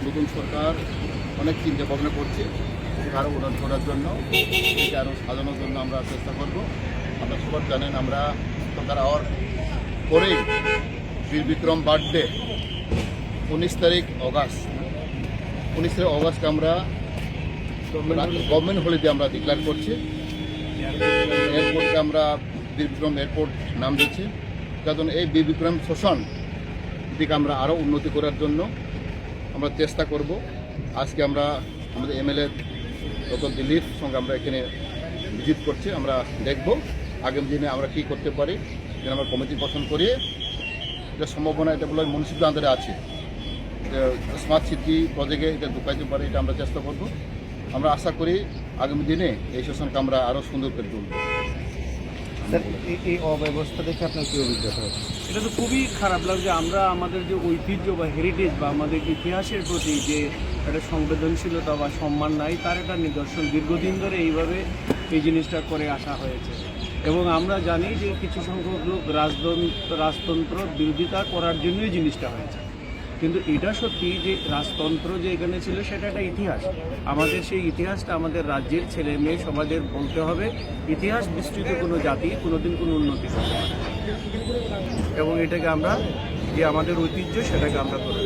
নতুন সরকার অনেক চিন্তা ভাবনা করছে এটাকে আরও উন্নত করার জন্য, এটাকে আরও সাজানোর জন্য আমরা চেষ্টা করব। আপনারা সবার জানেন আমরা সরকার হওয়ার পরেই বীর বিক্রম বার্থডে 19 তারিখ অগাস্টকে আমরা গভর্নমেন্ট হলিডে আমরা ডিক্লেয়ার করছি। এয়ারপোর্টকে আমরা বীর বিক্রম এয়ারপোর্ট নাম দিচ্ছি, কারণ এই বীর বিক্রম শোষণ এটিকে আমরা আরও উন্নতি করার জন্য আমরা চেষ্টা করব। আজকে আমরা আমাদের এমএলএ ডক্টর দিলীপ সঙ্গে আমরা এখানে ভিজিট করছি। আমরা দেখব আগামী দিনে আমরা কী করতে পারি, যেন আমরা কমিটি গঠন করিয়ে এটা সম্ভাবনা এটা বলে মিউনিসিপ্যাল আন্ডারে আছে, স্মার্ট সিটি প্রজেক্টে এটা ঢুকাইতে পারি, এটা আমরা চেষ্টা করব। আমরা আশা করি আগামী দিনে এই শোষণকে আমরা আরও সুন্দর করে তুলব। স্যার, এই অব্যবস্থা দেখে আপনার কী অভিজ্ঞতা হচ্ছে? এটা তো খুবই খারাপ লাগছে। আমরা আমাদের যে ঐতিহ্য বা হেরিটেজ বা আমাদের ইতিহাসের প্রতি যে একটা সংবেদনশীলতা বা সম্মান নাই, তার একটা নিদর্শন। দীর্ঘদিন ধরে এইভাবে এই জিনিসটা করে আসা হয়েছে এবং আমরা জানি যে কিছু সংখ্যক লোক রাজতন্ত্র বিরোধিতা করার জন্যই জিনিসটা হয়েছে। কিন্তু এটা সত্যি যে রাজতন্ত্র যে এখানে ছিল সেটা একটা ইতিহাস। আমাদের সেই ইতিহাসটা আমাদের রাজ্যের ছেলে মেয়ে সমাজের বলতে হবে। ইতিহাস বিস্তৃত কোনো জাতি কোনোদিন কোনো উন্নতি করতে পারে না। এবং এটাকে আমরা যে আমাদের ঐতিহ্য সেটাকে আমরা করে